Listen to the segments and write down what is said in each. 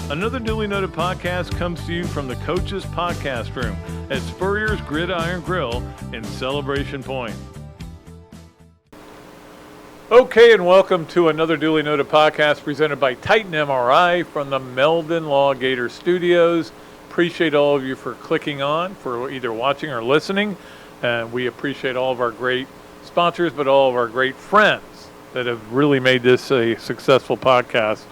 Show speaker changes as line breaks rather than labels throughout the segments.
Another Dooley Noted podcast comes to you from the Coach's Podcast Room at Spurrier's Gridiron Grill in Celebration Point. Okay, and welcome to another Dooley Noted podcast presented by Titan MRI from the Meldon Law Gator Studios. Appreciate all of you for clicking on, for either watching or listening. And we appreciate all of our great sponsors, but all of our great friends that have really made this a successful podcast.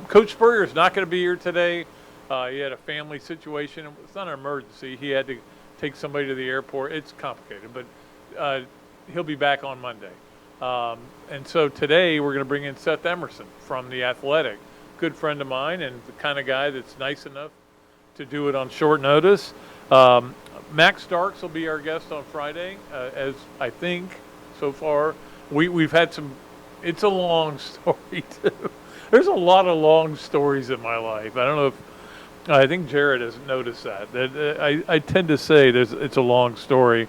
Coach Spurrier is not going to be here today. He had a family situation. It's not an emergency. He had to take somebody to the airport. It's complicated, but he'll be back on Monday. And so today we're going to bring in Seth Emerson from The Athletic, good friend of mine and the kind of guy that's nice enough to do it on short notice. Max Starks will be our guest on Friday, as I think so far. We've had some, it's a long story too. There's a lot of long stories in my life. I don't know if, I think Jared has noticed that. I tend to say it's a long story.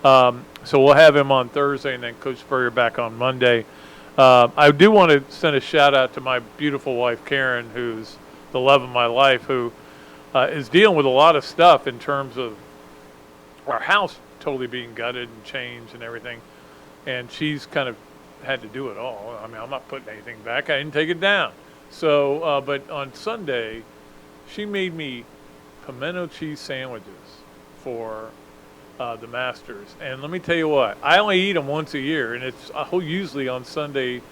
So we'll have him on Thursday and then Coach Spurrier back on Monday. I do want to send a shout out to my beautiful wife, Karen, who's the love of my life, who is dealing with a lot of stuff in terms of our house totally being gutted and changed and everything. And she's kind of had to do it all. I mean, I'm not putting anything back. I didn't take it down. So, but on Sunday, she made me pimento cheese sandwiches for the Masters. And let me tell you what, I only eat them once a year, and it's usually on Sunday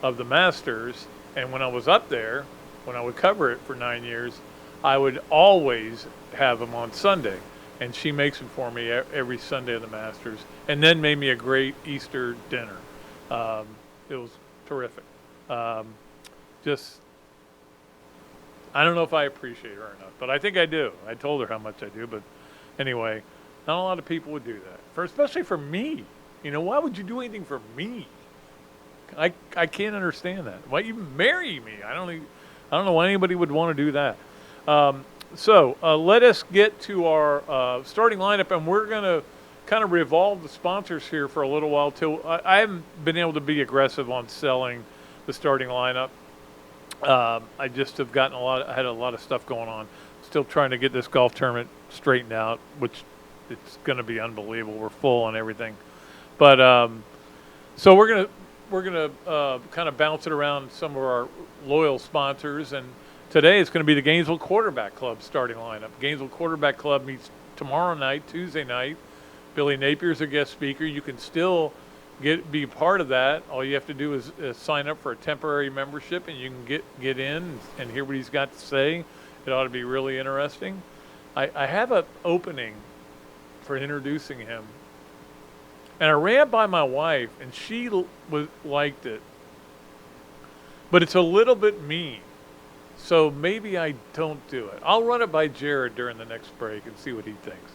of the Masters. And when I was up there, when I would cover it for 9 years, I would always have them on Sunday. And she makes them for me every Sunday of the Masters, and then made me a great Easter dinner. It was terrific. Just, I don't know if I appreciate her enough, but I think I do. I told her how much I do, but anyway, not a lot of people would do that. Especially for me. You know, why would you do anything for me? I can't understand that. Why even marry me? I don't know why anybody would want to do that. So let us get to our starting lineup, and we're going to kind of revolve the sponsors here for a little while too. I haven't been able to be aggressive on selling the starting lineup. I just have gotten I had a lot of stuff going on. Still trying to get this golf tournament straightened out, which it's going to be unbelievable. We're full on everything, but so we're gonna kind of bounce it around some of our loyal sponsors, and today it's going to be the Gainesville Quarterback Club starting lineup. Gainesville Quarterback Club meets tomorrow night, Tuesday night. Billy Napier's a guest speaker. You can still be part of that. All you have to do is sign up for a temporary membership, and you can get in and hear what he's got to say. It ought to be really interesting. I have an opening for introducing him, and I ran by my wife, and she liked it. But it's a little bit mean, so maybe I don't do it. I'll run it by Jared during the next break and see what he thinks.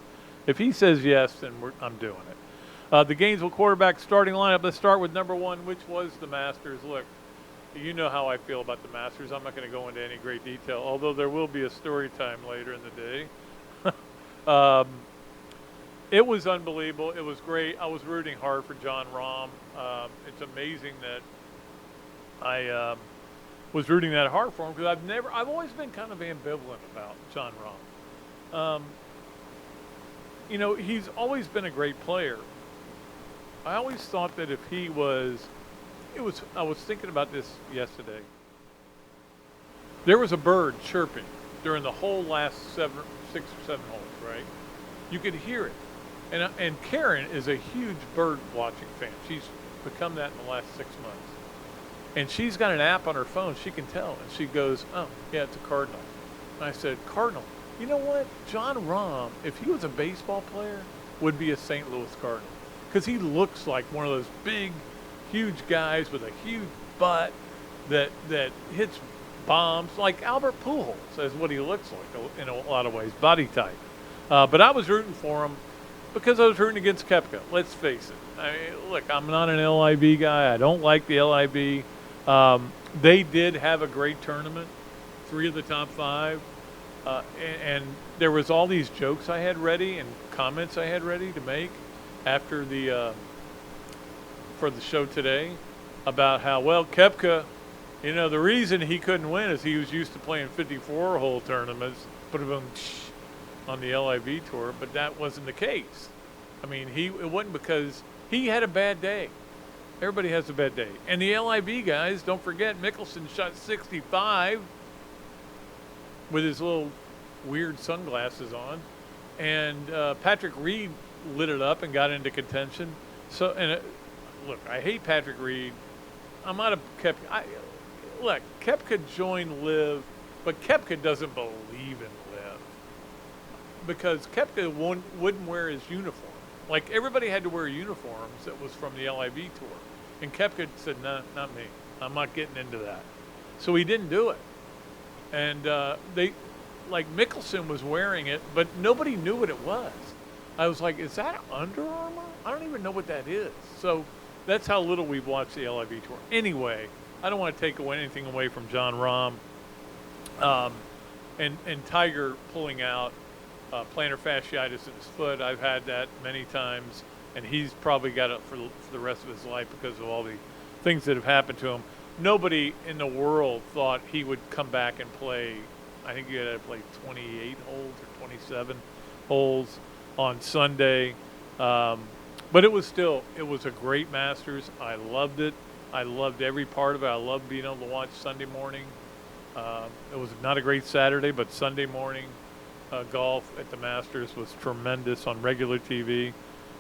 If he says yes, then I'm doing it. The Gainesville quarterback starting lineup, let's start with number one, which was the Masters. Look, you know how I feel about the Masters. I'm not going to go into any great detail, although there will be a story time later in the day. It was unbelievable. It was great. I was rooting hard for Jon Rahm. It's amazing that I was rooting that hard for him, because I've always been kind of ambivalent about Jon Rahm. You know, he's always been a great player. I always thought that if he was, I was thinking about this yesterday. There was a bird chirping during the whole last 6 or 7 holes, right? You could hear it. And Karen is a huge bird watching fan. She's become that in the last 6 months. And she's got an app on her phone. She can tell. And she goes, oh, yeah, it's a cardinal. And I said, cardinal. You know what? Jon Rahm, if he was a baseball player, would be a St. Louis Cardinal. Because he looks like one of those big, huge guys with a huge butt that hits bombs. Like Albert Pujols is what he looks like in a lot of ways, body type. But I was rooting for him because I was rooting against Kipke. Let's face it. I mean, look, I'm not an LIB guy. I don't like the LIB. They did have a great tournament, 3 of the top 5. And there was all these jokes I had ready and comments I had ready to make after for the show today about how, well, Kipke You know, the reason he couldn't win is he was used to playing 54-hole tournaments, on the LIV tour, but that wasn't the case. I mean, it wasn't because he had a bad day. Everybody has a bad day. And the LIV guys, don't forget, Mickelson shot 65 with his little weird sunglasses on. And Patrick Reed lit it up and got into contention. So, look, I hate Patrick Reed. I'm not a Kepke. Look, Kepke joined Liv, but Kepke doesn't believe in Liv because Kepke wouldn't wear his uniform. Like, everybody had to wear uniforms that was from the LIV tour. And Kepke said, no, not me. I'm not getting into that. So he didn't do it. And Mickelson was wearing it, but nobody knew what it was. I was like, is that Under Armour? I don't even know what that is. So that's how little we've watched the LIV tour. Anyway, I don't want to take anything away from Jon Rahm. And Tiger pulling out plantar fasciitis in his foot. I've had that many times, and he's probably got it for the rest of his life because of all the things that have happened to him. Nobody in the world thought he would come back and play. I think he had to play 28 holes or 27 holes on Sunday. But it was a great Masters. I loved it. I loved every part of it. I loved being able to watch Sunday morning. It was not a great Saturday, but Sunday morning golf at the Masters was tremendous on regular TV,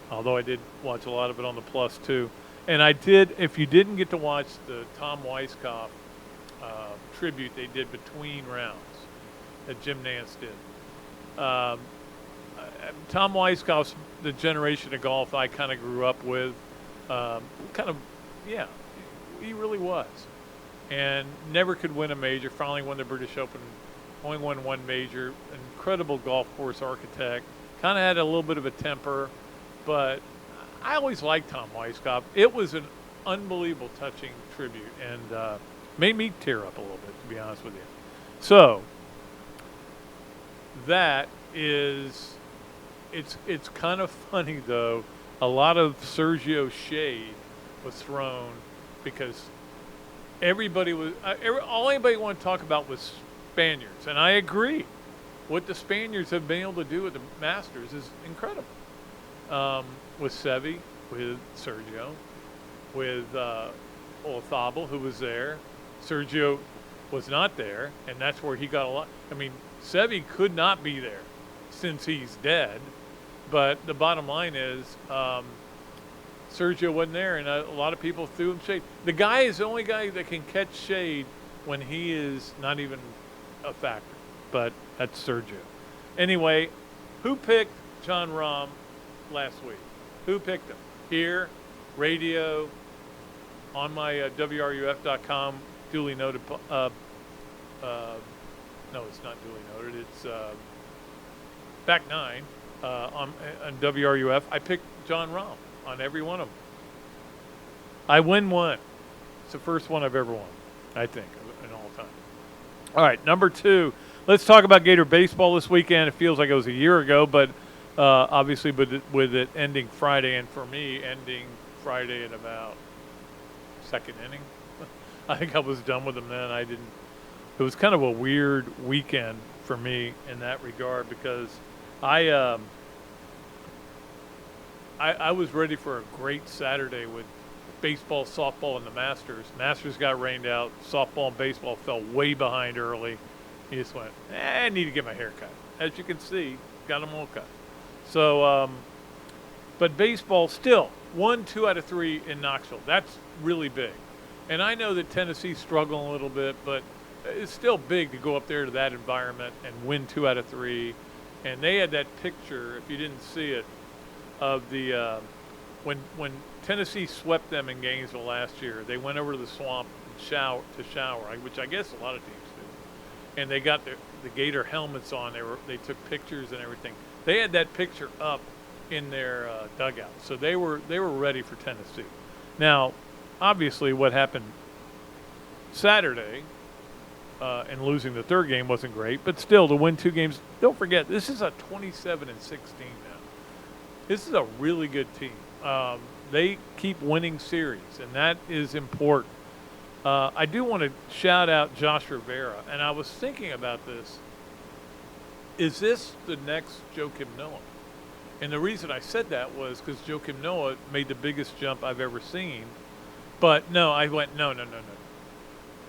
although I did watch a lot of it on the Plus too. And I did, if you didn't get to watch the Tom Weiskopf tribute they did between rounds that Jim Nance did. Tom Weiskopf's the generation of golf I kind of grew up with. He really was. And never could win a major. Finally won the British Open. Only won one major. Incredible golf course architect. Kind of had a little bit of a temper. But I always liked Tom Weiskopf. It was an unbelievable touching tribute. And made me tear up a little bit, to be honest with you. So, that is... It's kind of funny, though. A lot of Sergio shade was thrown because everybody was all anybody wanted to talk about was Spaniards, and I agree. What the Spaniards have been able to do at the Masters is incredible. With Seve, with Sergio, with Olazabal, who was there. Sergio was not there, and that's where he got a lot. I mean, Seve could not be there since he's dead, but the bottom line is Sergio wasn't there, and a lot of people threw him shade. The guy is the only guy that can catch shade when he is not even a factor, but that's Sergio. Anyway, who picked Jon Rahm last week? Who picked him? Here, radio, on my WRUF.com, duly noted. No, it's not duly noted. It's Back 9 on WRUF. I picked Jon Rahm on every one of them. I win one. It's the first one I've ever won, I think, in all time. All right, number 2. Let's talk about Gator baseball this weekend. It feels like it was a year ago, but obviously with it ending Friday, and for me ending Friday in about second inning. I think I was done with them then. It was kind of a weird weekend for me in that regard because I was ready for a great Saturday with baseball, softball, and the Masters. Masters got rained out. Softball and baseball fell way behind early. He just went, I need to get my hair cut. As you can see, got them all cut. So, but baseball still, 1, 2 out of 3 in Knoxville. That's really big. And I know that Tennessee's struggling a little bit, but it's still big to go up there to that environment and win 2 out of 3. And they had that picture, if you didn't see it, of the when Tennessee swept them in Gainesville last year. They went over to the swamp and shower, which I guess a lot of teams do. And they got the Gator helmets on. They took pictures and everything. They had that picture up in their dugout, so they were ready for Tennessee. Now, obviously, what happened Saturday and losing the third game wasn't great, but still to win 2 games. Don't forget, this is a 27-16 now. This is a really good team. They keep winning series, and that is important. I do want to shout out Josh Rivera, and I was thinking about this. Is this the next Joakim Noah? And the reason I said that was because Joakim Noah made the biggest jump I've ever seen. But no, I went, no.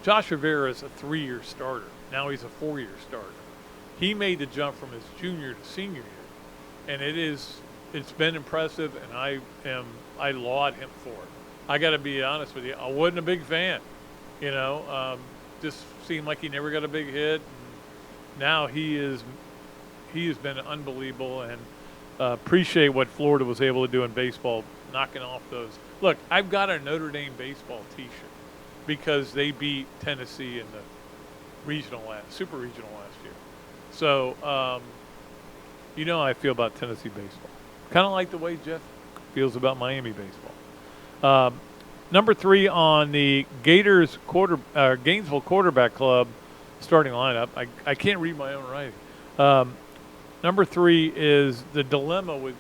Josh Rivera is a 3-year starter. Now he's a 4-year starter. He made the jump from his junior to senior year. And it's been impressive, and I laud him for it. I got to be honest with you, I wasn't a big fan. Just seemed like he never got a big hit. And now he has been unbelievable, and appreciate what Florida was able to do in baseball, knocking off those. Look, I've got a Notre Dame baseball T-shirt because they beat Tennessee in the super regional last year. So, how I feel about Tennessee baseball. Kind of like the way Jeff feels about Miami baseball. Number 3 on the Gators Gainesville quarterback club starting lineup. I can't read my own writing. Number 3 is the dilemma with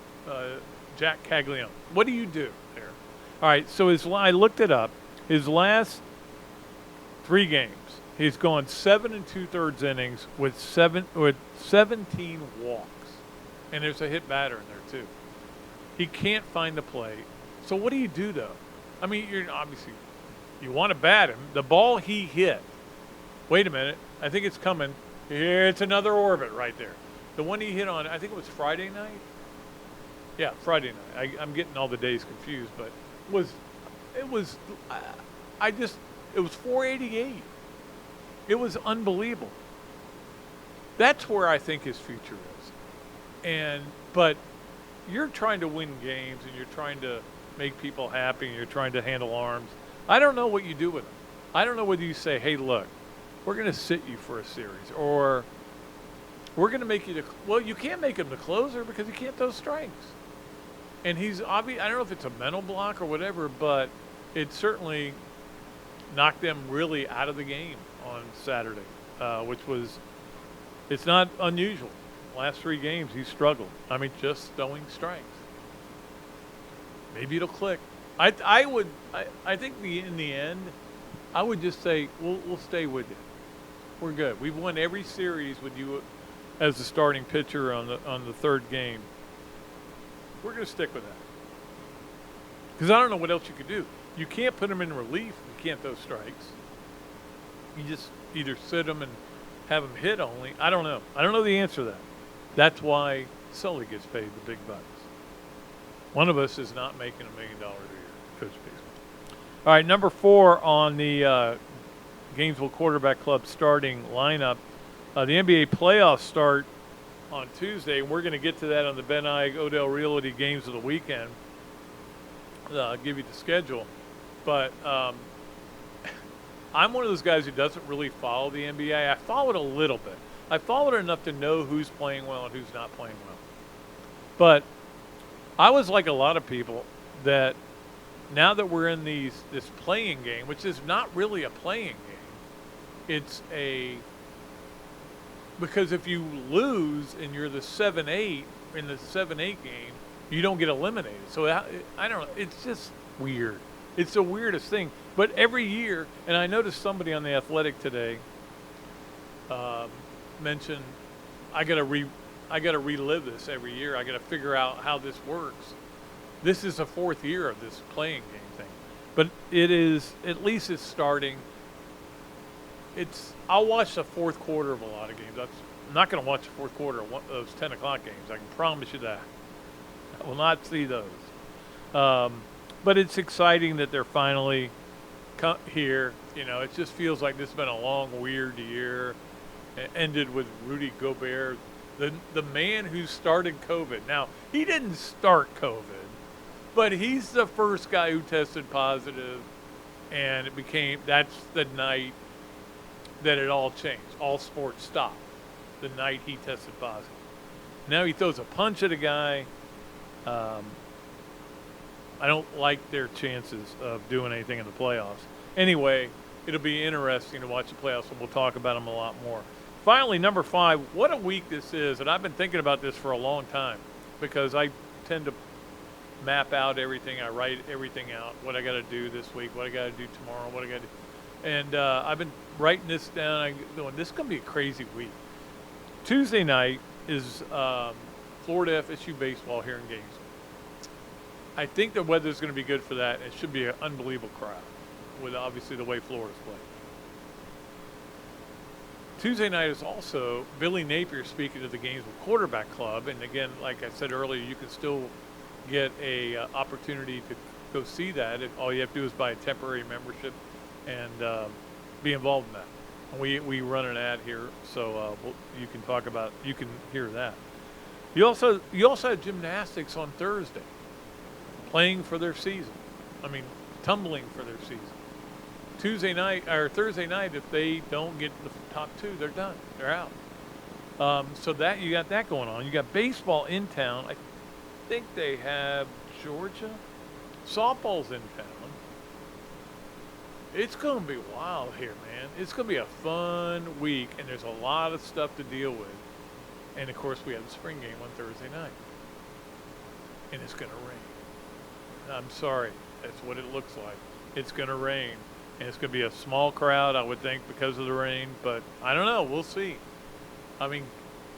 Jack Caglione. What do you do there? All right, so I looked it up. His last 3 games, he's gone 7 2/3 innings with 17 walks, and there's a hit batter in there too. He can't find the plate. So what do you do though? I mean, you want to bat him. The ball he hit. Wait a minute, I think it's coming. Here, it's another orbit right there. The one he hit on, I think it was Friday night. Yeah, Friday night. I'm getting all the days confused, but it was 488. It was unbelievable. That's where I think his future is. But you're trying to win games, and you're trying to make people happy, and you're trying to handle arms. I don't know what you do with him. I don't know whether you say, hey, look, we're going to sit you for a series, or we're going to make you you can't make him the closer because he can't throw strikes. And he's obvious. I don't know if it's a mental block or whatever, but it certainly knocked them really out of the game on Saturday, it's not unusual. Last 3 games, he struggled. I mean, just throwing strikes. Maybe it'll click. I think in the end, I would just say we'll stay with you. We're good. We've won every series with you as the starting pitcher on the 3rd game. We're going to stick with that. Because I don't know what else you could do. You can't put him in relief. You can't throw strikes. You just either sit him and have him hit only. I don't know. I don't know the answer to that. That's why Sully gets paid the big bucks. One of us is not making $1 million a year, coach baseball. All right, number 4 on the Gainesville Quarterback Club starting lineup. The NBA playoffs start on Tuesday, and we're going to get to that on the Ben Eige Odell Realty games of the weekend. I'll give you the schedule. But I'm one of those guys who doesn't really follow the NBA. I follow it a little bit. I followed it enough to know who's playing well and who's not playing well. But I was like a lot of people that now that we're in this playing game, which is not really a playing game, because if you lose and you're the 7-8 in the 7-8 game, you don't get eliminated. So I don't know. It's just weird. It's the weirdest thing. But every year, and I noticed somebody on The Athletic today mentioned, I got to relive this every year. I got to figure out how this works. This is the 4th year of this playing game thing. But it is, at least it's starting. I'll watch the 4th quarter of a lot of games. I'm not going to watch the 4th quarter of those 10 o'clock games. I can promise you that. I will not see those. But it's exciting that they're finally here. It just feels like this has been a long, weird year. It ended with Rudy Gobert, the man who started COVID. Now, he didn't start COVID, but he's the first guy who tested positive, and that's the night that it all changed. All sports stopped the night he tested positive. Now he throws a punch at a guy. I don't like their chances of doing anything in the playoffs. Anyway, it'll be interesting to watch the playoffs, and we'll talk about them a lot more. Finally, number 5, what a week this is, and I've been thinking about this for a long time because I tend to map out everything. I write everything out, what I got to do this week, what I got to do tomorrow, what I got to do. And I've been writing this down. I'm going, this is going to be a crazy week. Tuesday night is Florida FSU baseball here in Gainesville. I think the weather's going to be good for that. It should be an unbelievable crowd with obviously the way Florida's playing. Tuesday night is also Billy Napier speaking to the Gainesville Quarterback Club. And again, like I said earlier, you can still get a opportunity to go see that. All you have to do is buy a temporary membership and be involved in that. And we run an ad here, so you can hear that. You also have gymnastics on Thursday, playing for their season. I mean, tumbling for their season. Thursday night, if they don't get the top two, they're done. They're out. So that you got that going on. You got baseball in town. I think they have Georgia. Softball's in town. It's going to be wild here, man. It's going to be a fun week, and there's a lot of stuff to deal with. And, of course, we have the spring game on Thursday night. And it's going to rain. I'm sorry. That's what it looks like. It's going to rain. And it's going to be a small crowd, I would think, because of the rain. But I don't know. We'll see. I mean,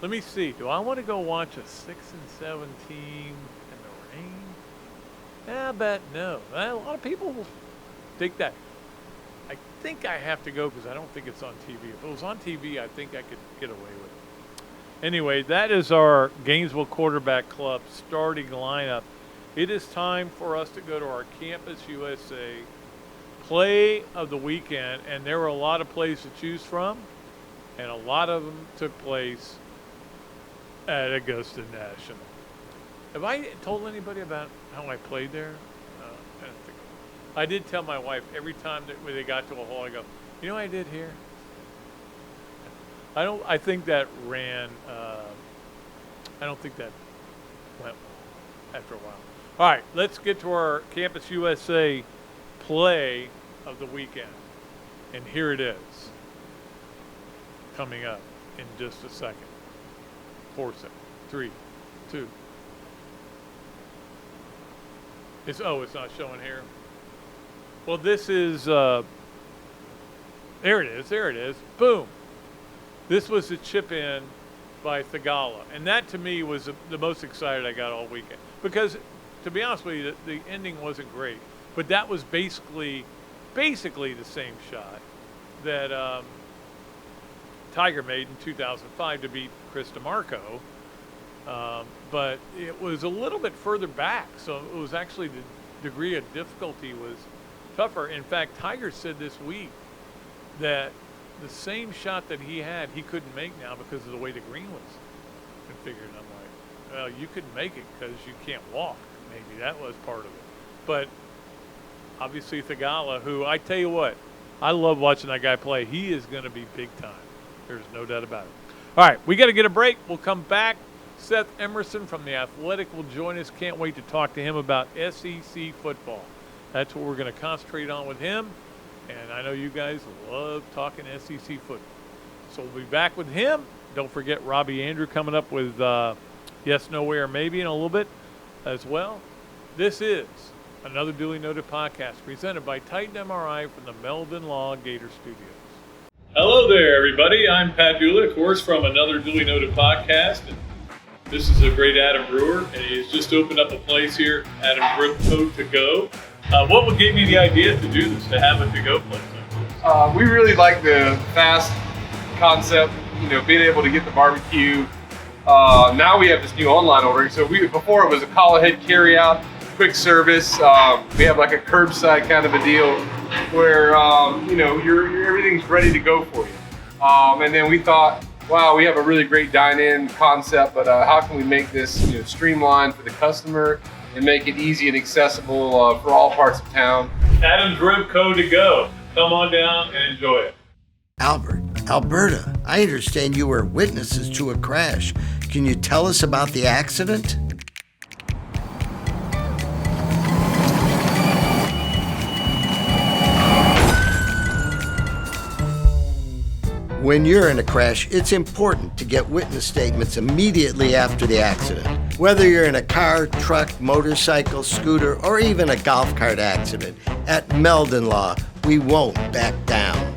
let me see. Do I want to go watch a 6-7 team in the rain? I bet no. A lot of people will think that. I think I have to go because I don't think it's on TV. If it was on TV, I think I could get away with it. Anyway, that is our Gainesville Quarterback Club starting lineup. It is time for us to go to our Campus USA play of the weekend, and there were a lot of plays to choose from, and a lot of them took place at Augusta National. Have I told anybody about how I played there? I don't think I did tell my wife every time that when they got to a hole, I go, you know what I did here? I think that ran, I don't think that went well after a while. All right, let's get to our Campus USA play of the weekend. And here it is, coming up in just a second. 4 seconds. 3, 2. It's not showing here. Well, this is, there it is. Boom. This was the chip in by Thagala. And that, to me, was the most excited I got all weekend. Because, to be honest with you, the ending wasn't great. But that was basically the same shot that Tiger made in 2005 to beat Chris DeMarco. But it was a little bit further back. So it was actually the degree of difficulty was tougher. In fact, Tiger said this week that the same shot that he had, he couldn't make now because of the way the green was configured. And I'm like, well, you couldn't make it because you can't walk. Maybe that was part of it. But obviously Thagala, who I tell you what, I love watching that guy play. He is going to be big time. There's no doubt about it. All right, we got to get a break. We'll come back. Seth Emerson from The Athletic will join us. Can't wait to talk to him about SEC football. That's what we're going to concentrate on with him. And I know you guys love talking SEC football. So we'll be back with him. Don't forget Robbie Andreu coming up with Yes, No, Where, Maybe in a little bit as well. This is another Dooley Noted podcast presented by Titan MRI from the Meldon Law Gator Studios. Hello there, everybody. I'm Pat Dooley, of course, from another Dooley Noted podcast. And this is a great Adam Brewer, and he's just opened up a place here, Adam Brewer To Go. What gave you the idea to do this, to have a to-go place like this?
We really like the fast concept, being able to get the barbecue. Now we have this new online ordering. So before it was a call ahead carry out, quick service. We have like a curbside kind of a deal where everything's ready to go for you. And then we thought, wow, we have a really great dine-in concept, but how can we make this streamlined for the customer and make it easy and accessible for all parts of town?
Adam's Rib Co. To Go. Come on down and enjoy it.
Albert, Alberta, I understand you were witnesses to a crash. Can you tell us about the accident? When you're in a crash, it's important to get witness statements immediately after the accident. Whether you're in a car, truck, motorcycle, scooter, or even a golf cart accident, at Meldon Law, We won't back down.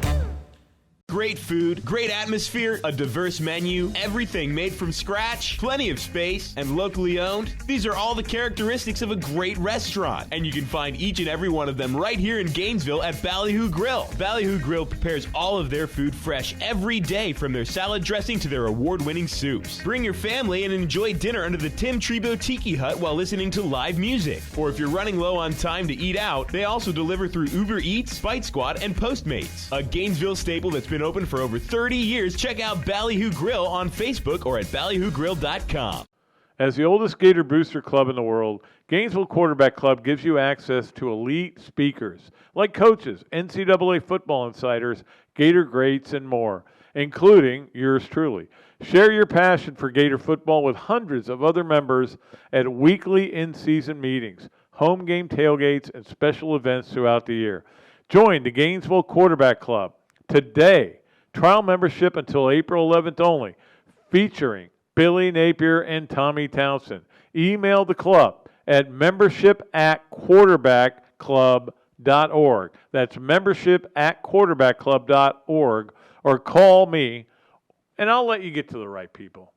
Great food, great atmosphere, a diverse menu, everything made from scratch, plenty of space, and locally owned. These are all the characteristics of a great restaurant, and you can find each and every one of them right here in Gainesville at Ballyhoo Grill. Ballyhoo Grill prepares all of their food fresh every day, from their salad dressing to their award-winning soups. Bring your family and enjoy dinner under the Tim Tebow Tiki Hut while listening to live music. Or if you're running low on time to eat out, they also deliver through Uber Eats, Bite Squad, and Postmates. A Gainesville staple that's been open for over 30 years. Check out Ballyhoo Grill on Facebook or at ballyhoogrill.com.
As the oldest Gator booster club in the world, Gainesville Quarterback Club gives you access to elite speakers like coaches, NCAA football insiders, Gator greats, and more, including yours truly. Share your passion for Gator football with hundreds of other members at weekly in-season meetings, home game tailgates, and special events throughout the year. Join the Gainesville Quarterback Club today. Trial membership until April 11th only, featuring Billy Napier and Tommy Townsend. Email the club at membership@quarterbackclub.org. That's membership@quarterbackclub.org, or call me, and I'll let you get to the right people.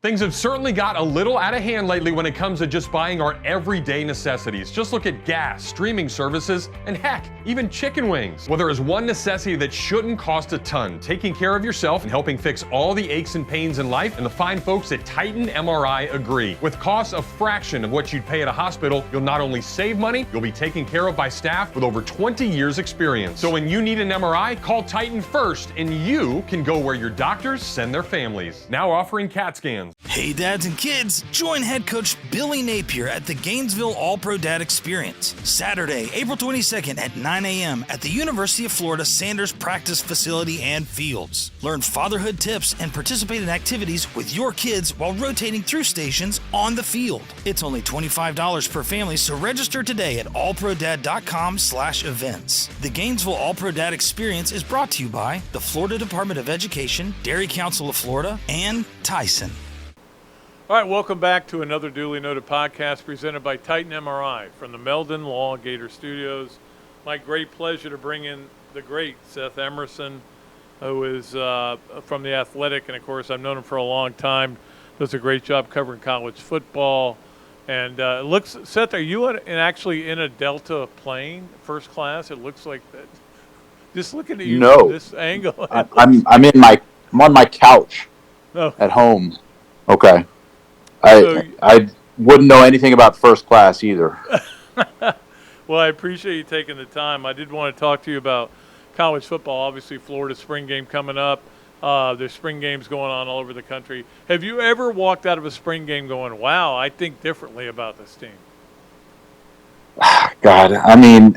Things have certainly got a little out of hand lately when it comes to just buying our everyday necessities. Just look at gas, streaming services, and heck, even chicken wings. Well, there is one necessity that shouldn't cost a ton: taking care of yourself and helping fix all the aches and pains in life, and the fine folks at Titan MRI agree. With costs a fraction of what you'd pay at a hospital, you'll not only save money, you'll be taken care of by staff with over 20 years experience. So when you need an MRI, call Titan first, and you can go where your doctors send their families. Now offering CAT scans.
Hey dads and kids, join head coach Billy Napier at the Gainesville All-Pro Dad Experience, Saturday, April 22nd at 9 a.m. at the University of Florida Sanders Practice Facility and Fields. Learn fatherhood tips and participate in activities with your kids while rotating through stations on the field. It's only $25 per family, so register today at allprodad.com/events. The Gainesville All-Pro Dad Experience is brought to you by the Florida Department of Education, Dairy Council of Florida, and Tyson.
All right, welcome back to another duly noted podcast presented by Titan MRI from the Meldon Law Gator Studios. My great pleasure to bring in the great Seth Emerson, who is from The Athletic, and of course I've known him for a long time. Does a great job covering college football. And it looks, Seth, are you actually in a Delta plane, first class? It looks like that. Just looking at you from this angle.
I'm on my couch at home. Okay. I wouldn't know anything about first class either.
Well, I appreciate you taking the time. I did want to talk to you about college football. Obviously, Florida's spring game coming up. There's spring games going on all over the country. Have you ever walked out of a spring game going, wow, I think differently about this team?
God, I mean,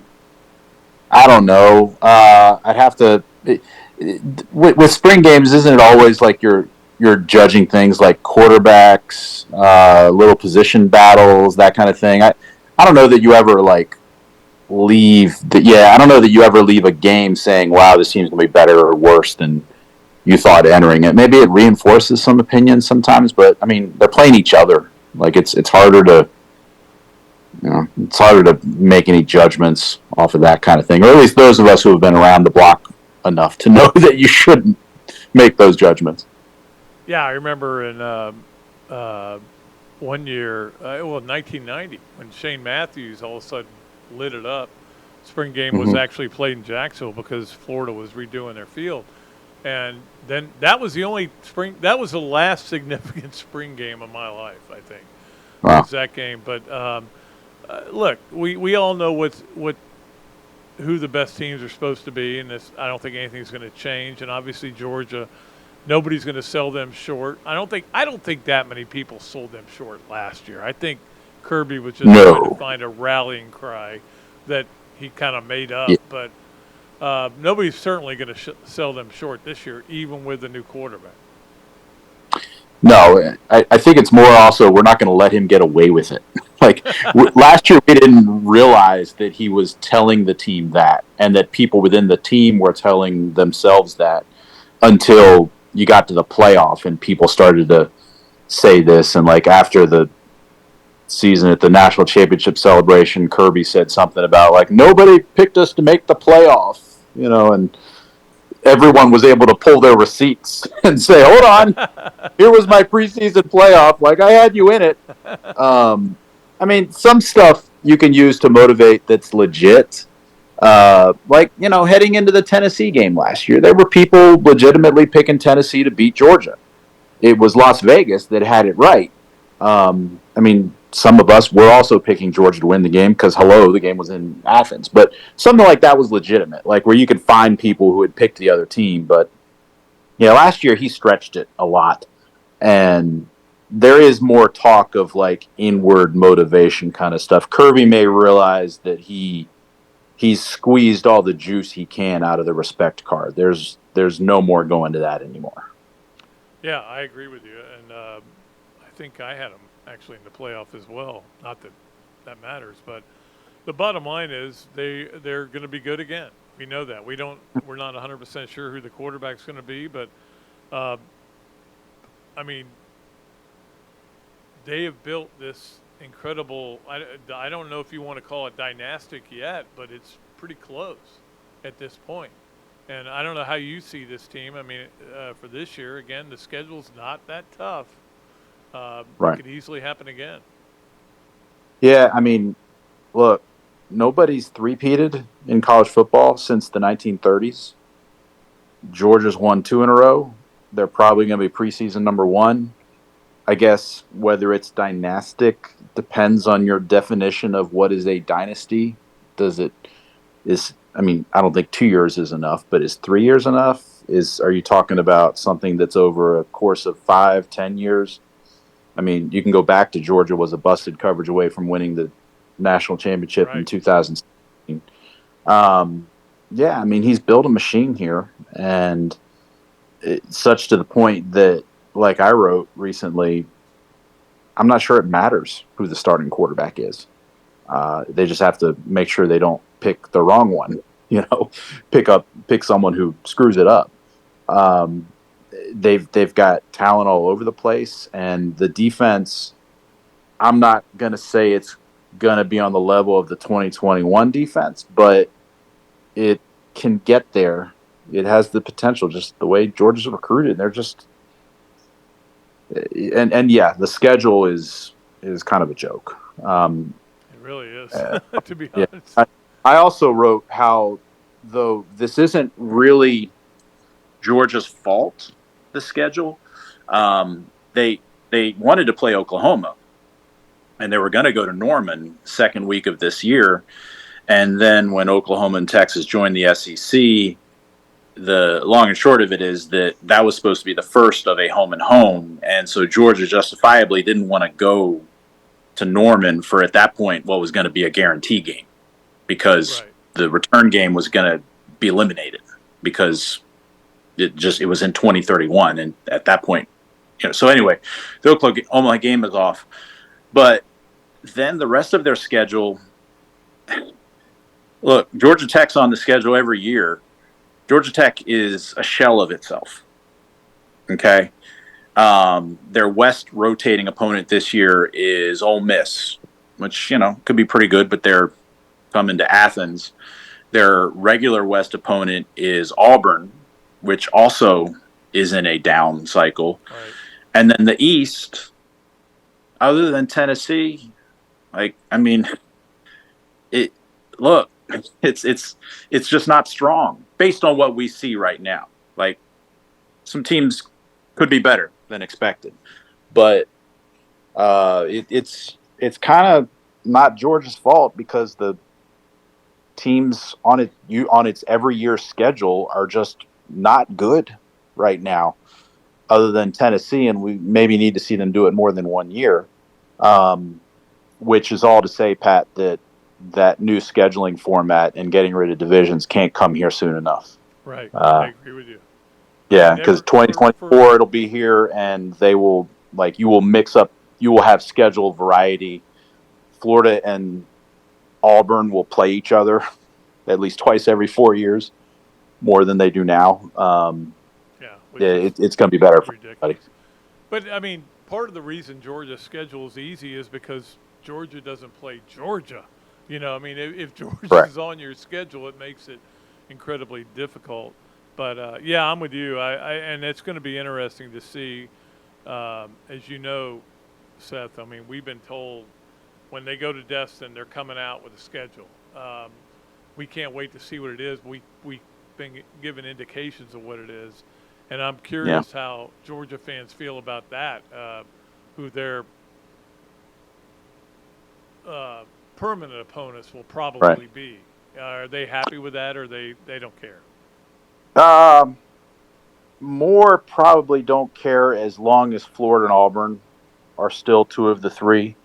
I don't know. I'd have to with spring games, isn't it always like you're judging things like quarterbacks, little position battles, that kind of thing. I don't know that you ever I don't know that you ever leave a game saying, wow, this team's going to be better or worse than you thought entering it. Maybe it reinforces some opinions sometimes, but I mean, they're playing each other. Like it's harder to, it's harder to make any judgments off of that kind of thing. Or at least those of us who have been around the block enough to know that you shouldn't make those judgments.
Yeah, I remember in one year, 1990, when Shane Matthews all of a sudden lit it up. Spring game was actually played in Jacksonville because Florida was redoing their field. And then that was the last significant spring game of my life, I think.
Wow.
Was that game. But look, we all know who the best teams are supposed to be, and I don't think anything's going to change. And obviously Georgia, nobody's going to sell them short. I don't think that many people sold them short last year. I think Kirby was just trying to find a rallying cry that he kind of made up. Yeah. But nobody's certainly going to sell them short this year, even with the new quarterback.
No, I think it's more also we're not going to let him get away with it. Last year we didn't realize that he was telling the team that, and that people within the team were telling themselves that until you got to the playoff and people started to say this. And after the season at the national championship celebration, Kirby said something about nobody picked us to make the playoff. and everyone was able to pull their receipts and say, hold on, here was my preseason playoff. Like, I had you in it. I mean, some stuff you can use to motivate that's legit. Like, heading into the Tennessee game last year, there were people legitimately picking Tennessee to beat Georgia. It was Las Vegas that had it right. I mean, some of us were also picking Georgia to win the game because, the game was in Athens. But something like that was legitimate, like where you could find people who had picked the other team. But, last year he stretched it a lot. And there is more talk of, like, inward motivation kind of stuff. Kirby may realize that he's squeezed all the juice he can out of the respect card. There's no more going to that anymore.
Yeah, I agree with you, and I think I had them actually in the playoff as well. Not that that matters, but the bottom line is they're going to be good again. We know that. We're not 100% sure who the quarterback's going to be, but I mean, they have built this incredible. I don't know if you want to call it dynastic yet, but it's pretty close at this point. And I don't know how you see this team. I mean, for this year, again, the schedule's not that tough.
Right.
It could easily happen again.
Yeah, I mean, look, nobody's three-peated in college football since the 1930s. Georgia's won 2 in a row. They're probably going to be preseason number 1. I guess whether it's dynastic depends on your definition of what is a dynasty. I don't think 2 years is enough, but is 3 years enough? Are you talking about something that's over a course of 5, 10 years? I mean, you can go back to Georgia was a busted coverage away from winning the national championship in 2016. Yeah, I mean, he's built a machine here, and such to the point that, like I wrote recently, I'm not sure it matters who the starting quarterback is. They just have to make sure they don't pick the wrong one, pick someone who screws it up. They've got talent all over the place, and the defense, I'm not going to say it's going to be on the level of the 2021 defense, but it can get there. It has the potential, just the way Georgia's recruited. They're just and yeah, the schedule is kind of a joke.
It really is, to be honest.
I also wrote how, though this isn't really Georgia's fault, the schedule, they wanted to play Oklahoma, and they were going to go to Norman second week of this year. And then when Oklahoma and Texas joined the SEC, the long and short of it is that was supposed to be the first of a home and home. And so Georgia justifiably didn't want to go to Norman for, at that point, what was going to be a guarantee game, because the return game was going to be eliminated because it was in 2031. And at that point, so anyway, the Oklahoma game is off. But then the rest of their schedule, look, Georgia Tech's on the schedule every year. Georgia Tech is a shell of itself. Okay. Their West rotating opponent this year is Ole Miss, which, could be pretty good, but they're coming to Athens. Their regular West opponent is Auburn, which also is in a down cycle. Right. And then the East, other than Tennessee, it's just not strong based on what we see right now. Like, some teams could be better than expected, but it's kind of not Georgia's fault, because the teams on its every year schedule are just not good right now, other than Tennessee, and we maybe need to see them do it more than 1 year, which is all to say, Pat, that new scheduling format and getting rid of divisions can't come here soon enough.
Right. I agree with you.
Yeah, because 2024 it'll be here, and they will, you will mix up. You will have schedule variety. Florida and Auburn will play each other at least twice every 4 years, more than they do now. It's going to be better for everybody.
But I mean, part of the reason Georgia's schedule is easy is because Georgia doesn't play Georgia. If Georgia's on your schedule, it makes it incredibly difficult. But yeah, I'm with you. And it's going to be interesting to see, as you know, Seth. I mean, we've been told when they go to Destin, they're coming out with a schedule. We can't wait to see what it is. We've been given indications of what it is, and I'm curious how Georgia fans feel about that. Who their permanent opponents will probably be. Are they happy with that, or they don't care?
More probably don't care as long as Florida and Auburn are still two of the three.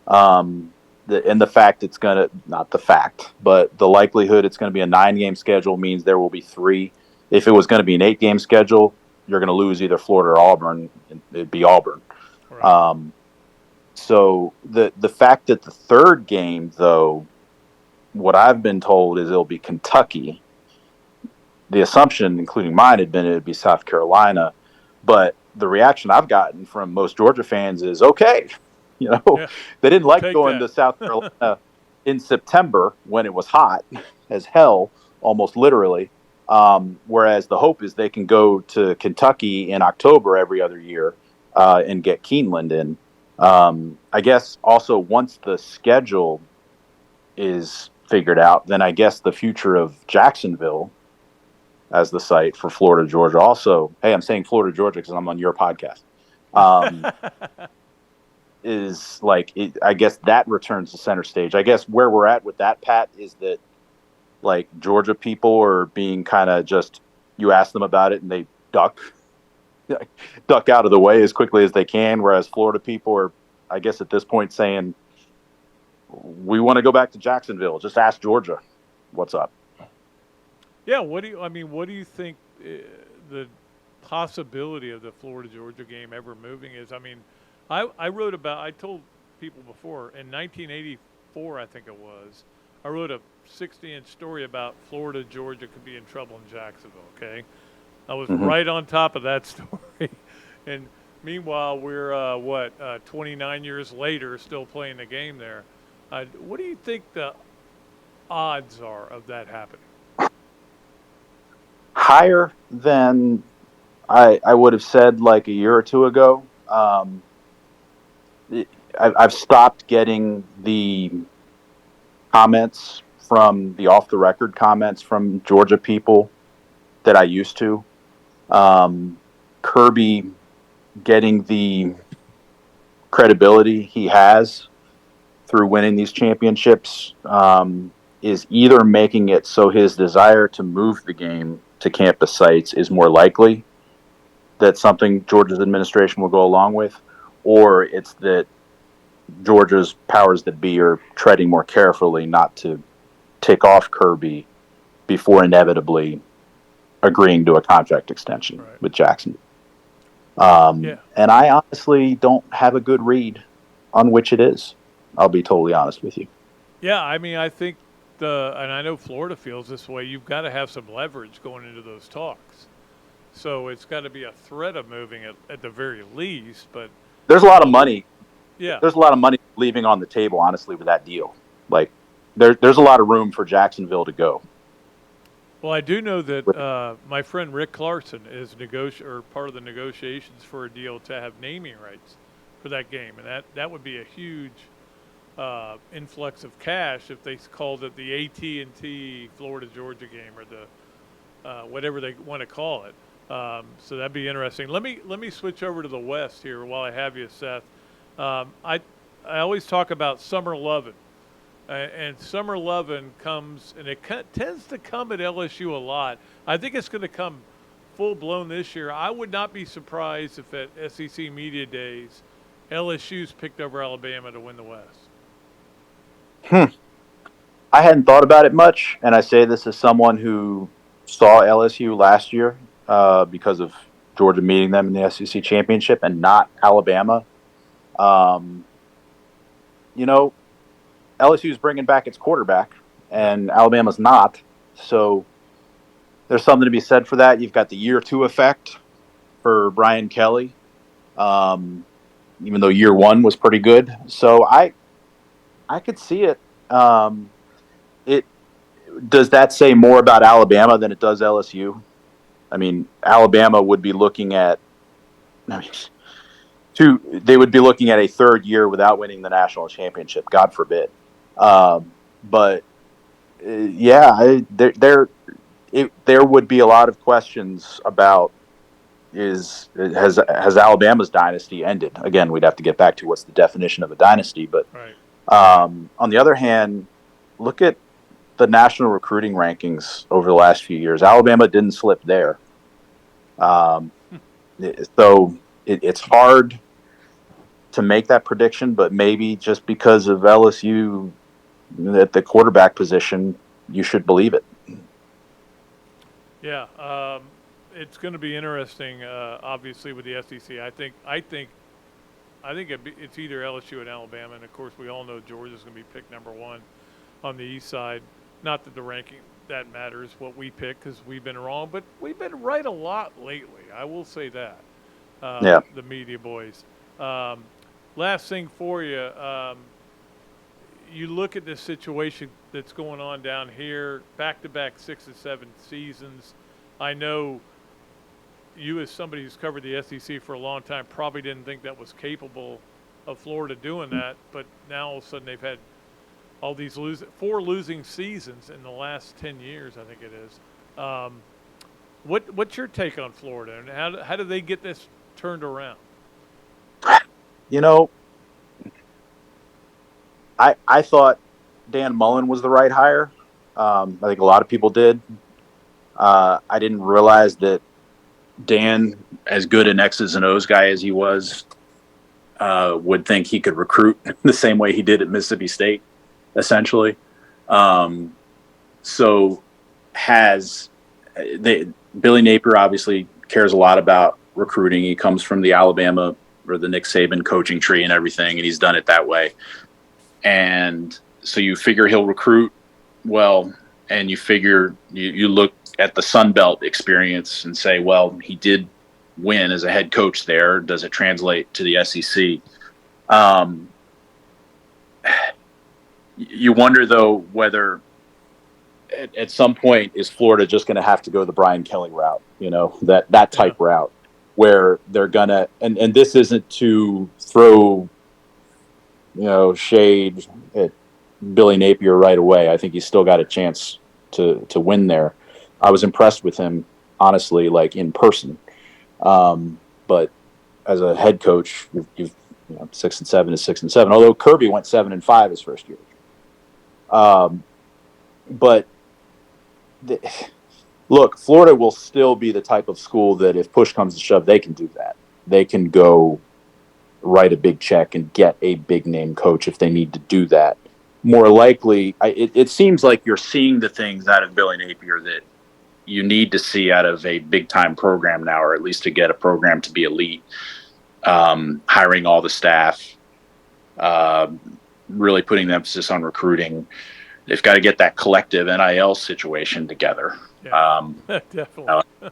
And the fact it's going to, not the fact, but the likelihood it's going to be a 9-game schedule means there will be 3. If it was going to be an 8-game schedule, you're going to lose either Florida or Auburn. It'd be Auburn.
Right.
So the fact that the 3rd game, though, what I've been told is it'll be Kentucky. The assumption, including mine, had been it'd be South Carolina. But the reaction I've gotten from most Georgia fans is, okay, they didn't like going to South Carolina in September when it was hot as hell, almost literally. Whereas the hope is they can go to Kentucky in October every other year and get Keeneland in. I guess also once the schedule is figured out, then I guess the future of Jacksonville as the site for Florida, Georgia. Also, hey, I'm saying Florida, Georgia because I'm on your podcast. Is like, I guess that returns to center stage. I guess where we're at with that, Pat, is that like Georgia people are being kind of just, you ask them about it and they duck out of the way as quickly as they can. Whereas Florida people are, I guess at this point saying, we want to go back to Jacksonville. Just ask Georgia what's up.
Yeah, what do you think the possibility of the Florida-Georgia game ever moving is? I mean, I told people before, in 1984, I think it was, I wrote a 60-inch story about Florida-Georgia could be in trouble in Jacksonville, okay? I was right on top of that story. And meanwhile, we're, 29 years later, still playing the game there. What do you think the odds are of that happening?
Higher than I would have said like a year or two ago. I've stopped getting the comments from the off-the-record comments from Georgia people that I used to. Kirby getting the credibility he has through winning these championships is either making it so his desire to move the game to campus sites is more likely, that's something Georgia's administration will go along with, or it's that Georgia's powers that be are treading more carefully not to tick off Kirby before inevitably agreeing to a contract extension with Jackson. And I honestly don't have a good read on which it is. I'll be totally honest with you.
Yeah, I mean, I think and I know Florida feels this way, you've got to have some leverage going into those talks. So it's got to be a threat of moving at the very least. But
there's a lot of money.
Yeah,
there's a lot of money leaving on the table, honestly, with that deal. Like, there's a lot of room for Jacksonville to go.
Well, I do know that my friend Rick Clarkson is part of the negotiations for a deal to have naming rights for that game, and that would be a huge influx of cash if they called it the AT&T Florida Georgia game or the whatever they want to call it. So that'd be interesting. Let me switch over to the West here while I have you, Seth. I always talk about summer loving, and summer loving comes, and it tends to come at LSU a lot. I think it's going to come full blown this year. I would not be surprised if at SEC Media Days, LSU's picked over Alabama to win the West.
I hadn't thought about it much, and I say this as someone who saw LSU last year because of Georgia meeting them in the SEC championship and not Alabama. LSU's bringing back its quarterback, and Alabama's not. So there's something to be said for that. You've got the year 2 effect for Brian Kelly, even though year 1 was pretty good. So I could see it. does that say more about Alabama than it does LSU? I mean, Alabama would be looking at, I mean, they would be looking at a third year without winning the national championship. God forbid. But there would be a lot of questions about has Alabama's dynasty ended? Again, we'd have to get back to what's the definition of a dynasty. But
Right.
On the other hand, look at the national recruiting rankings over the last few years. Alabama didn't slip there. So it's hard to make that prediction, but maybe just because of LSU at the quarterback position, you should believe it.
Yeah, it's going to be interesting. Obviously, with the SEC, I think it's either LSU and Alabama, and of course, we all know Georgia's going to be picked number one on the East side. Not that the ranking that matters what we pick, because we've been wrong, but we've been right a lot lately. I will say that. The media boys. Last thing for you. You look at this situation that's going on down here, back-to-back 6 and 7 seasons. I know you, as somebody who's covered the SEC for a long time, probably didn't think that was capable of Florida doing that, but now all of a sudden they've had all these 4 losing seasons in the last 10 years, I think it is. What's your take on Florida, and how do they get this turned around?
You know, I thought Dan Mullen was the right hire. I think a lot of people did. I didn't realize that Dan, as good an X's and O's guy as he was, would think he could recruit the same way he did at Mississippi State, essentially. Billy Napier obviously cares a lot about recruiting. He comes from the Alabama or the Nick Saban coaching tree and everything, and he's done it that way. And so you figure he'll recruit well, and you figure you look at the Sun Belt experience and say, well, he did win as a head coach there. Does it translate to the SEC? You wonder, though, whether at some point is Florida just going to have to go the Brian Kelly route, that type route where they're going to, and this isn't to throw, shade at Billy Napier right away. I think he's still got a chance to win there. I was impressed with him, honestly, like in person. But as a head coach, you've 6 and 7 is 6 and 7. Although Kirby went 7 and 5 his first year. But look, Florida will still be the type of school that if push comes to shove, they can do that. They can go write a big check and get a big name coach if they need to do that. More likely, it seems like you're seeing the things out of Billy Napier that you need to see out of a big time program now, or at least to get a program to be elite. Hiring all the staff, really putting the emphasis on recruiting. They've got to get that collective NIL situation together.
Yeah, definitely.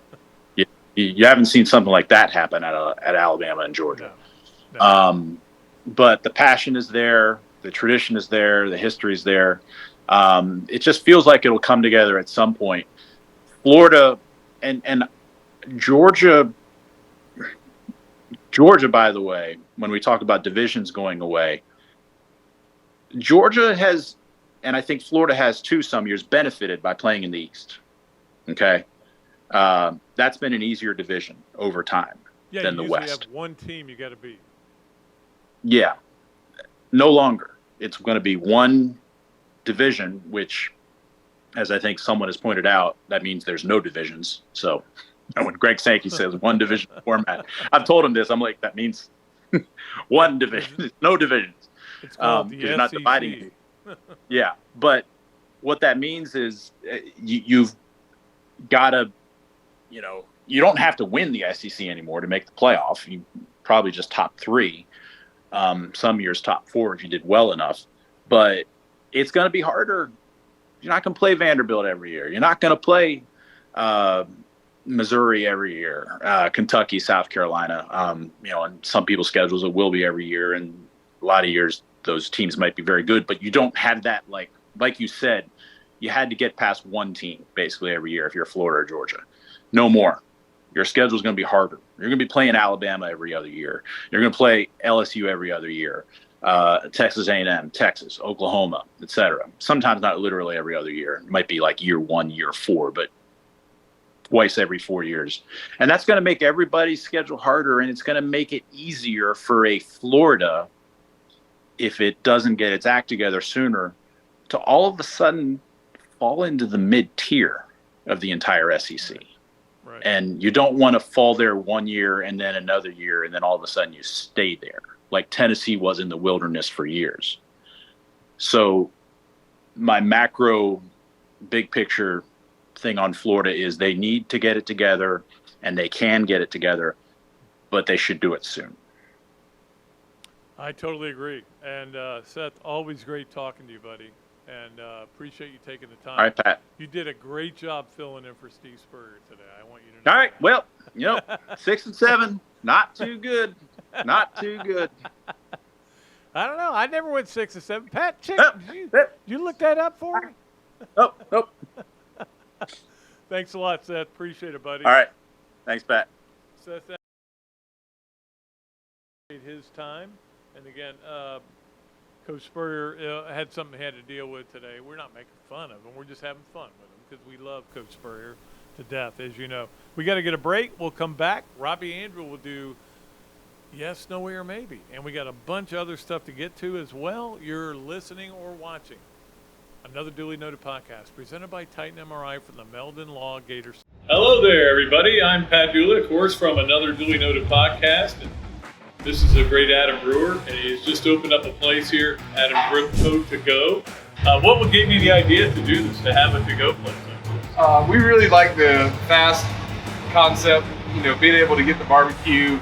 You haven't seen something like that happen at Alabama and Georgia.
No.
But the passion is there, the tradition is there, the history is there. It just feels like it'll come together at some point. Florida and Georgia, by the way, when we talk about divisions going away, Georgia has, and I think Florida has too, some years benefited by playing in the East. Okay. That's been an easier division over time than the West.
You have one team you got to beat.
Yeah. No longer. It's going to be one division, which, as I think someone has pointed out, that means there's no divisions. So when Greg Sankey says one division format, I've told him this. I'm like, that means one division, no divisions.
It's called the
you're not dividing. Yeah. But what that means is you've got to, you don't have to win the SEC anymore to make the playoff. You probably just top 3. Some years top 4 if you did well enough. But it's going to be harder. You're not going to play Vanderbilt every year. You're not going to play Missouri every year, Kentucky, South Carolina. And some people's schedules it will be every year, and a lot of years those teams might be very good, but you don't have that, like you said,
you had to get past one team basically every year if you're Florida or Georgia. No more. Your schedule is going to be harder. You're going to be playing Alabama every other year. You're going to play LSU every other year, Texas A&M, Texas, Oklahoma, etc. Sometimes not literally every other year. It might be like year 1, year 4, but twice every 4 years. And that's going to make everybody's schedule harder, and it's going to make it easier for a Florida, if it doesn't get its act together sooner, to all of a sudden fall into the mid-tier of the entire SEC.
Right.
And you don't want to fall there 1 year and then another year, and then all of a sudden you stay there, like Tennessee was in the wilderness for years. So my macro big picture thing on Florida is they need to get it together, and they can get it together, but they should do it soon.
I totally agree. And Seth, always great talking to you, buddy. And appreciate you taking the time.
All right, Pat.
You did a great job filling in for Steve Spurrier today. I want you to know.
All right.
that.
Well, 6 and 7, not too good. Not too good.
I don't know. I never went 6 or 7. Pat, check.
Oh,
Did you look that up for me?
Nope.
Thanks a lot, Seth. Appreciate it, buddy.
All right. Thanks, Pat.
Seth, his time. And again, Coach Spurrier had something he had to deal with today. We're not making fun of him. We're just having fun with him because we love Coach Spurrier to death, as you know. We got to get a break. We'll come back. Robbie Andreu will do yes, no way, or maybe. And we got a bunch of other stuff to get to as well. You're listening or watching another Dooley Noted podcast presented by Titan MRI from the Meldon Law Gator. Hello there, everybody. I'm Pat Dooley, of course, from another Dooley Noted podcast. And this is a great Adam Brewer, and he's just opened up a place here, Adam Brewer to go. What gave you the idea to do this, to have a to-go place like this?
We really like the fast concept, being able to get the barbecue.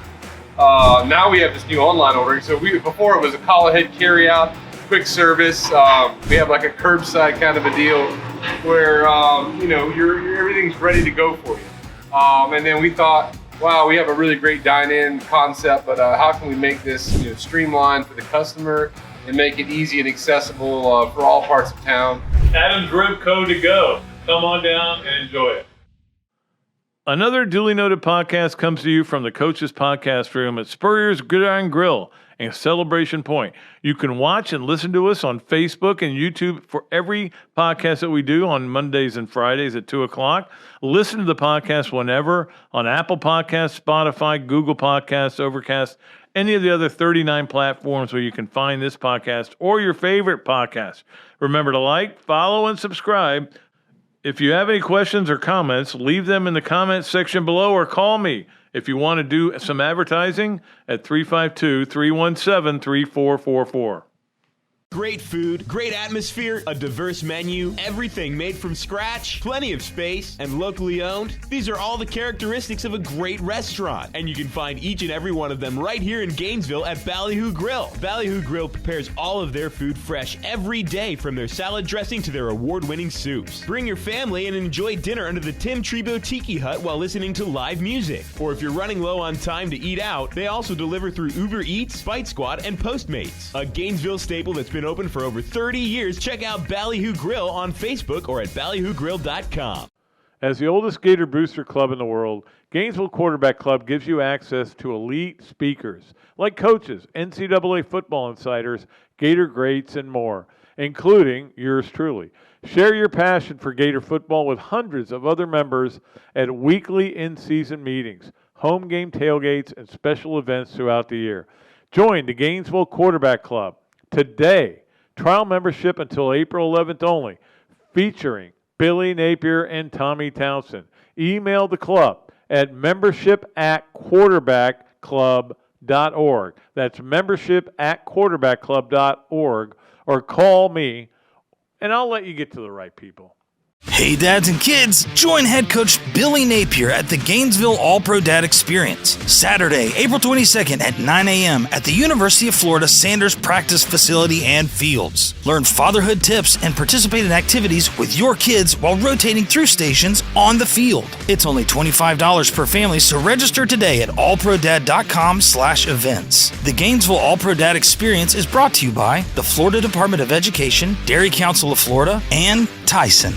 Now we have this new online ordering. So before it was a call ahead carry out, quick service. We have like a curbside kind of a deal where everything's ready to go for you. And then we thought, wow, we have a really great dine-in concept, but how can we make this streamlined for the customer and make it easy and accessible for all parts of town?
Adam's Rib Co. to go. Come on down and enjoy it. Another Duly Noted podcast comes to you from the Coach's Podcast Room at Spurrier's Gridiron Grill and Celebration Point. You can watch and listen to us on Facebook and YouTube for every podcast that we do on Mondays and Fridays at 2 o'clock. Listen to the podcast whenever on Apple Podcasts, Spotify, Google Podcasts, Overcast, any of the other 39 platforms where you can find this podcast or your favorite podcast. Remember to like, follow, and subscribe. If you have any questions or comments, leave them in the comments section below or call me if you want to do some advertising at 352-317-3444.
Great food, great atmosphere, a diverse menu, everything made from scratch, plenty of space, and locally owned. These are all the characteristics of a great restaurant, and you can find each and every one of them right here in Gainesville at Ballyhoo Grill. Ballyhoo Grill prepares all of their food fresh every day, from their salad dressing to their award-winning soups. Bring your family and enjoy dinner under the Tim Trebo Tiki Hut while listening to live music. Or if you're running low on time to eat out, they also deliver through Uber Eats, Bite Squad, and Postmates. A Gainesville staple that's been open for over 30 years. Check out Ballyhoo Grill on Facebook or at ballyhoogrill.com.
As the oldest Gator booster club in the world, Gainesville Quarterback Club gives you access to elite speakers like coaches, NCAA football insiders, Gator greats, and more, including yours truly. Share your passion for Gator football with hundreds of other members at weekly in-season meetings, home game tailgates, and special events throughout the year. Join the Gainesville Quarterback Club today. Trial membership until April 11th only, featuring Billy Napier and Tommy Townsend. Email the club at membership@quarterbackclub.org. That's membership@quarterbackclub.org, or call me, and I'll let you get to the right people.
Hey dads and kids, join head coach Billy Napier at the Gainesville All-Pro Dad Experience, Saturday, April 22nd at 9 a.m. at the University of Florida Sanders Practice Facility and Fields. Learn fatherhood tips and participate in activities with your kids while rotating through stations on the field. It's only $25 per family, so register today at allprodad.com/events. The Gainesville All-Pro Dad Experience is brought to you by the Florida Department of Education, Dairy Council of Florida, and Tyson.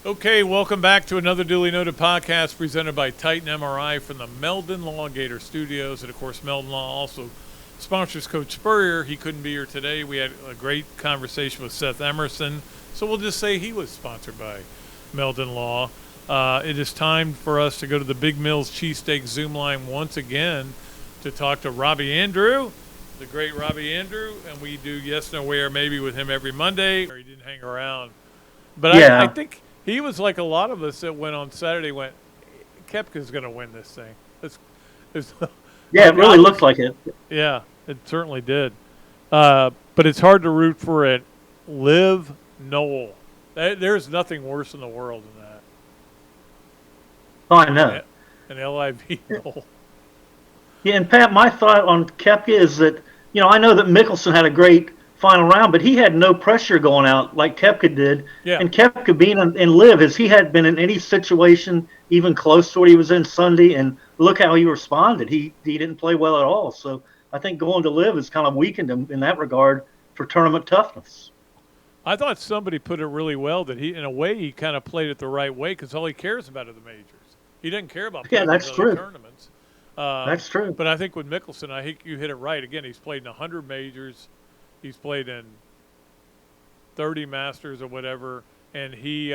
Okay, welcome back to another Dooley Noted podcast presented by Titan MRI from the Meldon Law Gator Studios. And, of course, Meldon Law also sponsors Coach Spurrier. He couldn't be here today. We had a great conversation with Seth Emerson. So we'll just say he was sponsored by Meldon Law. It is time for us to go to the Big Mills Cheesesteaks Zoom line once again to talk to Robbie Andreu, the great Robbie Andreu. And we do Yes, No, Where, Maybe with him every Monday. Or he didn't hang around. But I think he was like a lot of us that went on Saturday, Kipke's going to win this thing.
Yeah, it really looked like it.
Yeah, it certainly did. But it's hard to root for it. Liv Noel. There's nothing worse in the world than that.
Oh, I know.
An LIV Noel.
Yeah, and Pat, my thought on Kipke is that, I know that Mickelson had a great final round, but he had no pressure going out like Kipke did.
Yeah.
And Kipke being in Liv, as he had been in any situation even close to what he was in Sunday, and look how he responded. He didn't play well at all. So I think going to Liv has kind of weakened him in that regard for tournament toughness.
I thought somebody put it really well that he, in a way, he kind of played it the right way because all he cares about are the majors. He doesn't care about playing
that's true.
tournaments.
That's true.
But I think with Mickelson, I think you hit it right. Again, he's played in 100 majors. He's played in 30 Masters or whatever, and he's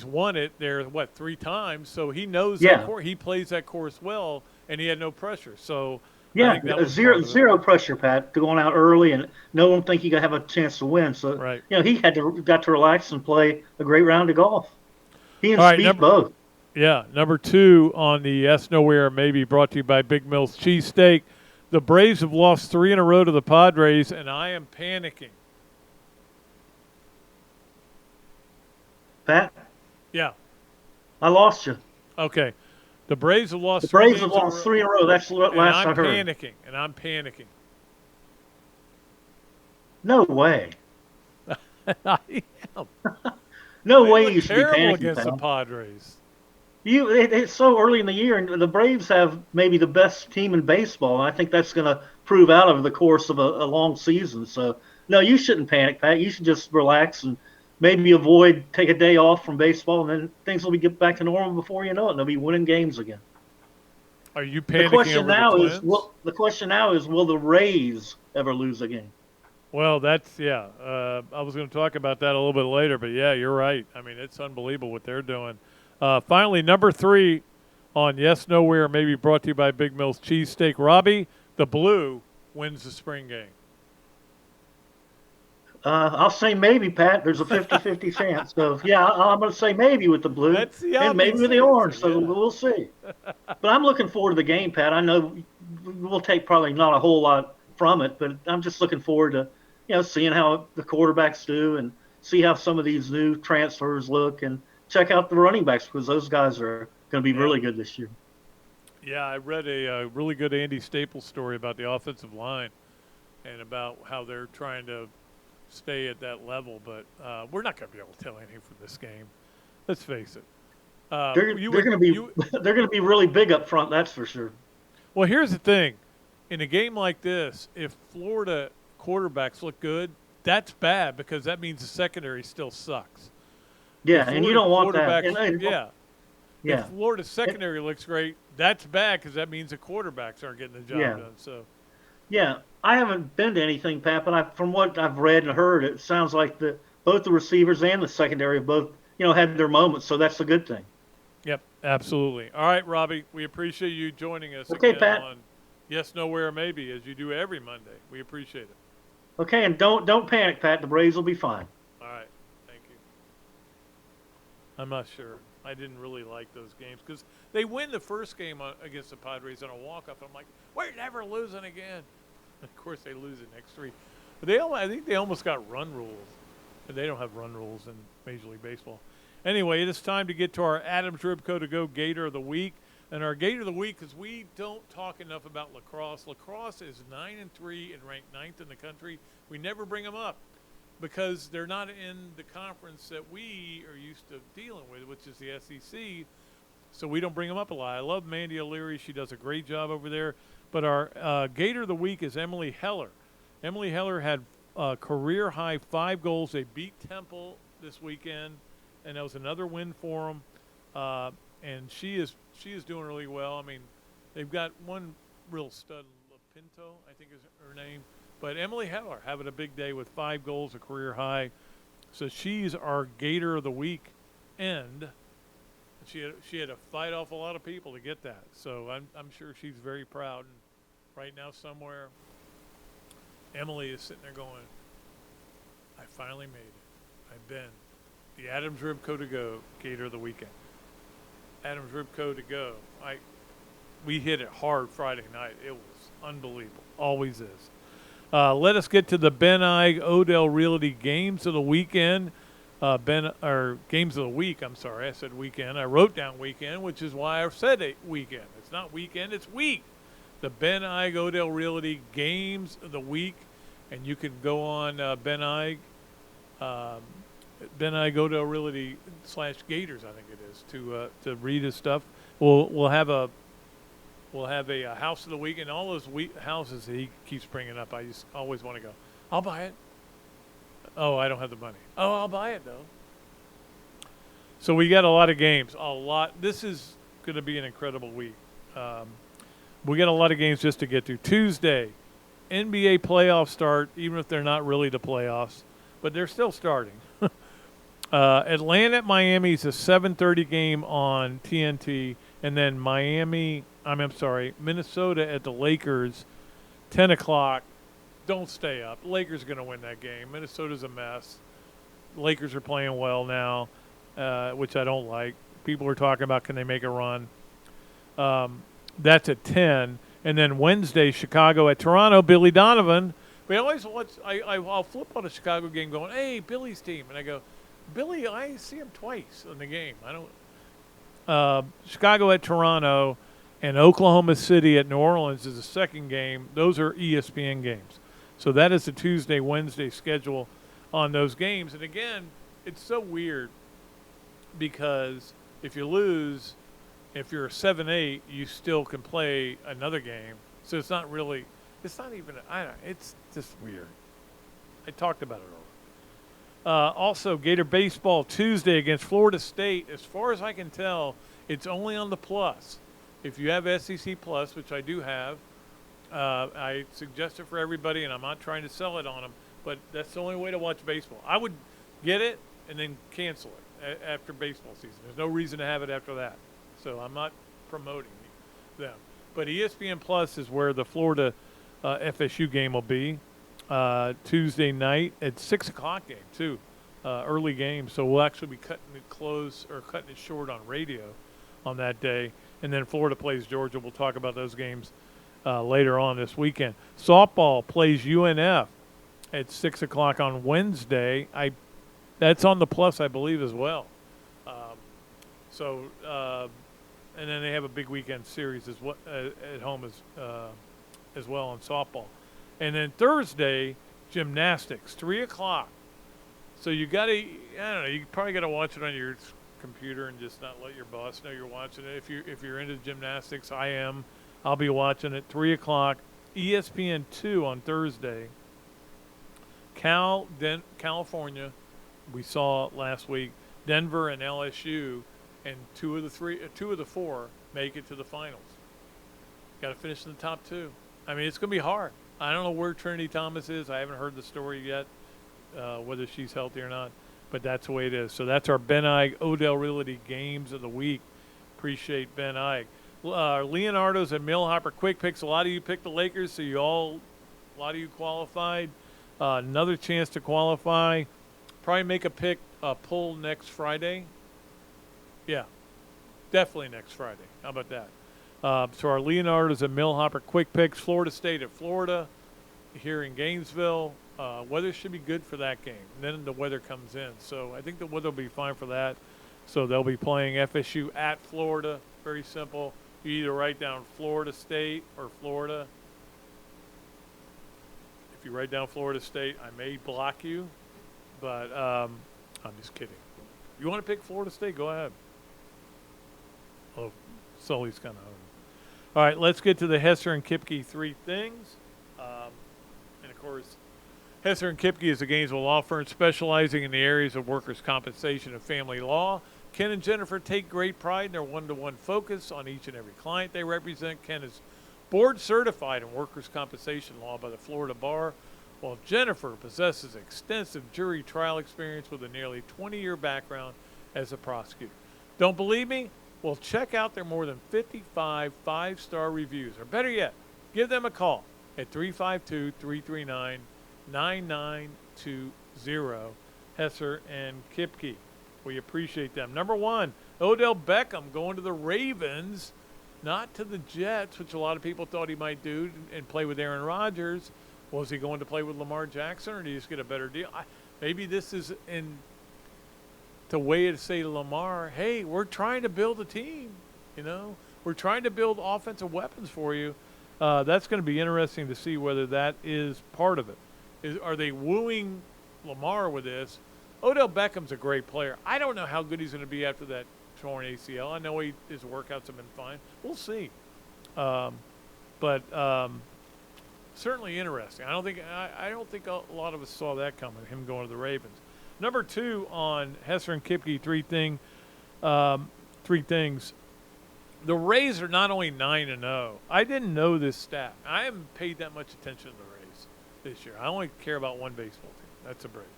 won it there, 3 times. So he knows that course. He plays that course well, and he had no pressure. So
yeah, zero pressure, Pat, going out early, and no one think you got to have a chance to win. So
right.
He got to relax and play a great round of golf. He and Speed both.
Yeah, number 2 on the Yes, Nowhere, Maybe, brought to you by Big Mills Cheesesteak. The Braves have lost 3 in a row to the Padres, and I am panicking.
Pat?
Yeah.
I lost you.
Okay. The Braves have lost
3 in a row. That's what last I heard.
I'm panicking.
No way.
I am.
No way you should be
terrible
panicking
against the
Pat.
Padres.
It's so early in the year, and the Braves have maybe the best team in baseball. And I think that's going to prove out over the course of a long season. So, no, you shouldn't panic, Pat. You should just relax and maybe take a day off from baseball, and then things will get back to normal before you know it. And they'll be winning games again.
Are you panicking
the question
over
now
the
is,
Twins?
the question now is, will the Rays ever lose a game?
Well, I was going to talk about that a little bit later, but yeah, you're right. I mean, it's unbelievable what they're doing. Finally, number 3 on Yes, Nowhere, Maybe, brought to you by Big Mills Cheesesteak. Robbie, the Blue wins the spring game.
I'll say maybe, Pat. There's a 50-50 chance. So, yeah, I'm going to say maybe with the Blue and maybe with the Orange. So we'll see. But I'm looking forward to the game, Pat. I know we'll take probably not a whole lot from it, but I'm just looking forward to, seeing how the quarterbacks do and see how some of these new transfers look and check out the running backs because those guys are going to be really good this year. Yeah,
I read a really good Andy Staples story about the offensive line and about how they're trying to stay at that level. But we're not going to be able to tell anything from this game. Let's face it. They're going to be really big up front, that's for sure. Well, here's the thing. In a game like this, if Florida quarterbacks look good, that's bad because that means the secondary still sucks. Yeah, and you don't want that. If Florida's secondary looks great, that's bad because that means the quarterbacks aren't getting the job done. So, yeah, I haven't been to anything, Pat, but from what I've read and heard, it sounds like both the receivers and the secondary have both, had their moments. So that's a good thing. Yep, absolutely. All right, Robbie, we appreciate you joining us again Pat. On Yes, Nowhere, Maybe, as you do every Monday. We appreciate it. Okay, and don't panic, Pat. The Braves will be fine. All right, thank you. I'm not sure. I didn't really like those games because they win the first game against the Padres on a walk-off. I'm like, we're never losing again. Of course, they lose the next 3. But I think they almost got run rules They don't have run rules in Major League Baseball. Anyway, it is time to get to our Adams Ribco to Go Gator of the Week. And our Gator of the Week, because we don't talk enough about lacrosse. Lacrosse is 9-3 and ranked 9th in the country. We never bring them up because they're not in the conference that we are used to dealing with, which is the SEC. So we don't bring them up a lot. I love Mandy O'Leary. She does a great job over there. But our Gator of the Week is Emily Heller. Emily Heller had career high 5 goals. They beat Temple this weekend, and that was another win for them. And she is doing really well. I mean, they've got one real stud, Pinto, I think is her name. But Emily Heller having a big day with 5 goals, a career high. So she's our Gator of the Week, and she had to fight off a lot of people to get that. So I'm sure she's very proud. And right now somewhere, Emily is sitting there going, I finally made it. I've been the Adams Ribco to Go Gator of the Weekend. Adams Ribco to Go. We hit it hard Friday night. It was unbelievable. Always is. Let us get to the Ben Eige Odell Realty Games of the Weekend. Games of the Week, I'm sorry. I said weekend. I wrote down weekend, which is why I said weekend. It's not weekend, it's week. The Ben Eige Odell Realty Games of the Week. And you can go on Ben Eige Odell Realty /Gators, I think it is, to read his stuff. We'll have a house of the week, and all those houses that he keeps bringing up. I just always want to go, I'll buy it. Oh, I don't have the money. Oh, I'll buy it though. So we got a lot of games, a lot. This is going to be an incredible week. We got a lot of games just to get to. Tuesday, NBA playoffs start, even if they're not really the playoffs, but they're still starting. Atlanta at Miami is a 7:30 game on TNT, and then Minnesota at the Lakers, 10 o'clock. Don't stay up. The Lakers are going to win that game. Minnesota's a mess. The Lakers are playing well now, which I don't like. People are talking about, can they make a run? That's at 10. And then Wednesday, Chicago at Toronto, Billy Donovan. We always watch, I'll flip on a Chicago game going, hey, Billy's team. And I go, Billy, I see him twice in the game. Chicago at Toronto and Oklahoma City at New Orleans is the second game. Those are ESPN games. So that is the Tuesday, Wednesday schedule on those games. And again, it's so weird because if you lose, if you're a 7-8, you still can play another game. So it's not even, it's just weird. I talked about it already. Also, Gator Baseball Tuesday against Florida State. As far as I can tell, it's only on the Plus. If you have SEC Plus, which I do have, I suggest it for everybody, and I'm not trying to sell it on them, but that's the only way to watch baseball. I would get it and then cancel it after baseball season. There's no reason to have it after that. So I'm not promoting them. But ESPN Plus is where the Florida FSU game will be Tuesday night at 6 o'clock game, too. Early game. So we'll actually be cutting it short on radio on that day. And then Florida plays Georgia. We'll talk about those games later on this weekend. Softball plays UNF at 6 o'clock on Wednesday. That's on the Plus, I believe, as well. And then they have a big weekend series at home as well on softball. And then Thursday, gymnastics, 3 o'clock. So you probably got to watch it on your computer and just not let your boss know you're watching it. If you're into gymnastics, I am. I'll be watching it 3 o'clock. ESPN 2 on Thursday. California, we saw last week. Denver and LSU, and two of the four make it to the finals. Got to finish in the top 2. I mean, it's going to be hard. I don't know where Trinity Thomas is. I haven't heard the story yet, whether she's healthy or not. But that's the way it is. So that's our Ben Eige Odell Realty Games of the Week. Appreciate Ben Eige. Leonardo's and Millhopper Quick Picks. A lot of you picked the Lakers, so a lot of you qualified. Another chance to qualify. Probably make a pull next Friday. Yeah, definitely next Friday. How about that? So our Leonardo's and Millhopper Quick Picks. Florida State at Florida here in Gainesville. Weather should be good for that game. And then the weather comes in. So I think the weather will be fine for that. So they'll be playing FSU at Florida. Very simple. You either write down Florida State or Florida. If you write down Florida State, I may block you. But I'm just kidding. You want to pick Florida State? Go ahead. Oh, Sully's kind of over. All right, let's get to the Hesser and Kipke three things. And, of course, Hesser and Kipke is a Gainesville law firm specializing in the areas of workers' compensation and family law. Ken and Jennifer take great pride in their one-to-one focus on each and every client they represent. Ken is board certified in workers' compensation law by the Florida Bar, while Jennifer possesses extensive jury trial experience with a nearly 20-year background as a prosecutor. Don't believe me? Well, check out their more than 55 five-star reviews. Or better yet, give them a call at 352-339-9920, Hesser and Kipke. We appreciate them. Number one, Odell Beckham going to the Ravens, not to the Jets, which a lot of people thought he might do and play with Aaron Rodgers. Was he going to play with Lamar Jackson, or did he just get a better deal? Maybe this is the way to say to Lamar, hey, we're trying to build a team. We're trying to build offensive weapons for you. That's going to be interesting to see whether that is part of it. Are they wooing Lamar with this? Odell Beckham's a great player. I don't know how good he's going to be after that torn ACL. I know his workouts have been fine. We'll see. But certainly interesting. I don't think a lot of us saw that coming, him going to the Ravens. Number two on Hesser and Kipke, three things. The Rays are not only 9-0. I didn't know this stat. I haven't paid that much attention to the Rays this year. I only care about one baseball team. That's the Braves.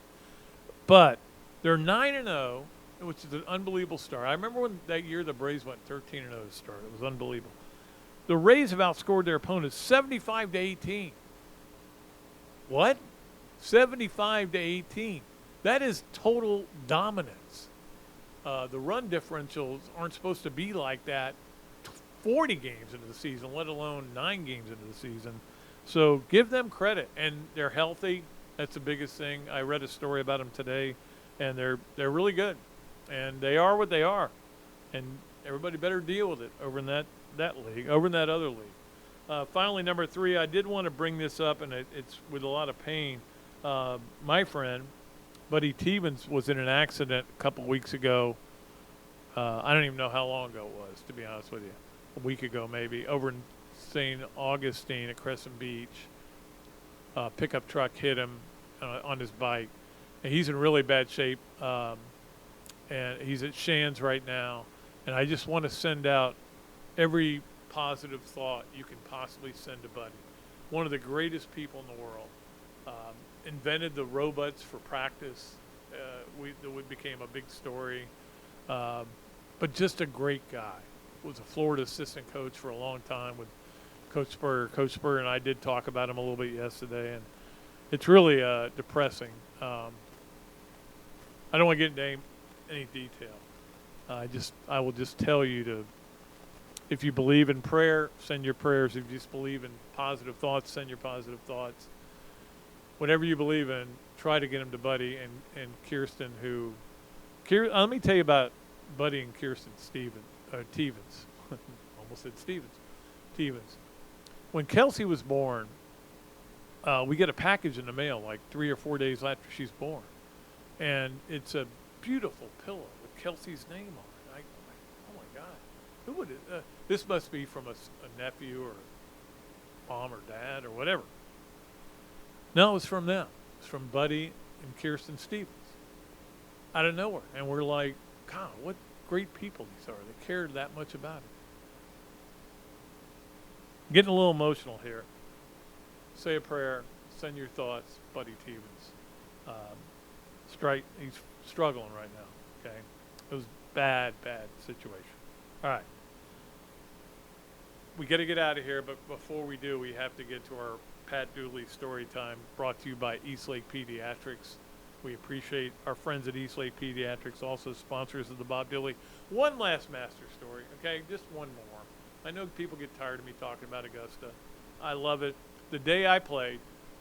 But they're 9-0, which is an unbelievable start. I remember when that year the Braves went 13-0 to start. It was unbelievable. The Rays have outscored their opponents 75-18. What? 75-18. That is total dominance. The run differentials aren't supposed to be like that 40 games into the season, let alone 9 games into the season. So give them credit. And they're healthy. That's the biggest thing. I read a story about them today, and they're really good. And they are what they are. And everybody better deal with it over in that league, over in that other league. Finally, number three, I did want to bring this up, and it's with a lot of pain. My friend, Buddy Stevens, was in an accident a couple weeks ago. I don't even know how long ago it was, to be honest with you. A week ago, maybe, over in St. Augustine at Crescent Beach. Pickup truck hit him on his bike. And he's in really bad shape, and he's at Shands right now. And I just want to send out every positive thought you can possibly send to Buddy. One of the greatest people in the world. Invented the robots for practice. That became a big story. But just a great guy. Was a Florida assistant coach for a long time with Coach Spurrier. Coach Spurrier and I did talk about him a little bit yesterday, and it's really depressing. I don't want to get into any detail. I will just tell you to, if you believe in prayer, send your prayers. If you just believe in positive thoughts, send your positive thoughts. Whatever you believe in, try to get them to Buddy and Kirsten, let me tell you about Buddy and Kirsten Stevens. Almost said Stevens. When Kelsey was born, we get a package in the mail like 3 or 4 days after she's born. And it's a beautiful pillow with Kelsey's name on it. Oh my God. Who would it? This must be from a nephew or mom or dad or whatever. No, it's from them. It's from Buddy and Kirsten Stevens. Out of nowhere. And we're like, God, what great people these are. They cared that much about it. Getting a little emotional here. Say a prayer. Send your thoughts. Buddy Stevens. He's struggling right now. Okay? It was bad situation. All right. We got to get out of here, but before we do, we have to get to our Pat Dooley story time, brought to you by Eastlake Pediatrics. We appreciate our friends at Eastlake Pediatrics, also sponsors of the Bob Dooley. One last master story, okay? Just one more. I know people get tired of me talking about Augusta. I love it. The day I played,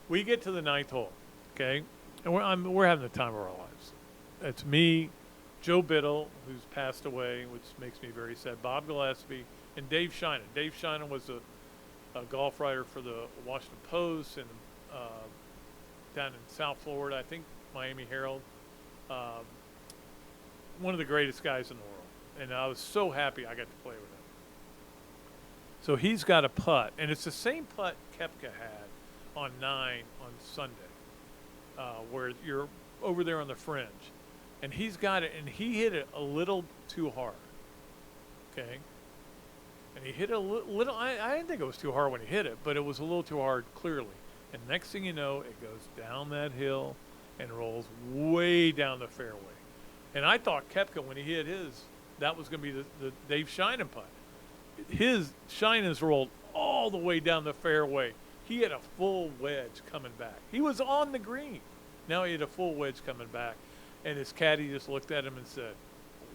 we get to the 9th hole. Okay, and we're having the time of our lives. It's me, Joe Biddle, who's passed away, which makes me very sad. Bob Gillespie and Dave Sheinin. Dave Sheinin was a golf writer for the Washington Post and down in South Florida, I think Miami Herald. One of the greatest guys in the world, and I was so happy I got to play with him. So he's got a putt, and it's the same putt Kepke had on 9 on Sunday, where you're over there on the fringe. And he's got it, and he hit it a little too hard, okay? And he hit it a little, I didn't think it was too hard when he hit it, but it was a little too hard, clearly. And next thing you know, it goes down that hill and rolls way down the fairway. And I thought Kepke, when he hit his, that was going to be the Dave Sheinin putt. His Sheinen's rolled all the way down the fairway. He had a full wedge coming back. He was on the green. Now he had a full wedge coming back. And his caddy just looked at him and said,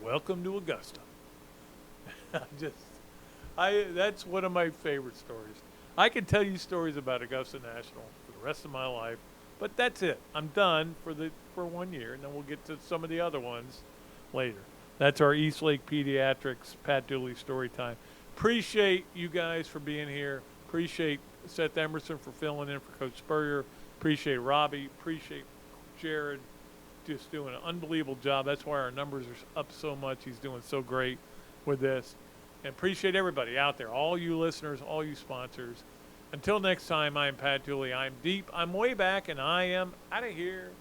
"Welcome to Augusta." That's one of my favorite stories. I can tell you stories about Augusta National for the rest of my life, but that's it. I'm done for 1 year, and then we'll get to some of the other ones later. That's our East Lake Pediatrics, Pat Dooley Storytime. Appreciate you guys for being here. Appreciate Seth Emerson for filling in for Coach Spurrier. Appreciate Robbie. Appreciate Jared. Just doing an unbelievable job. That's why our numbers are up so much. He's doing so great with this. And appreciate everybody out there, all you listeners, all you sponsors. Until next time, I'm Pat Dooley. I'm deep, I'm way back, and I am out of here.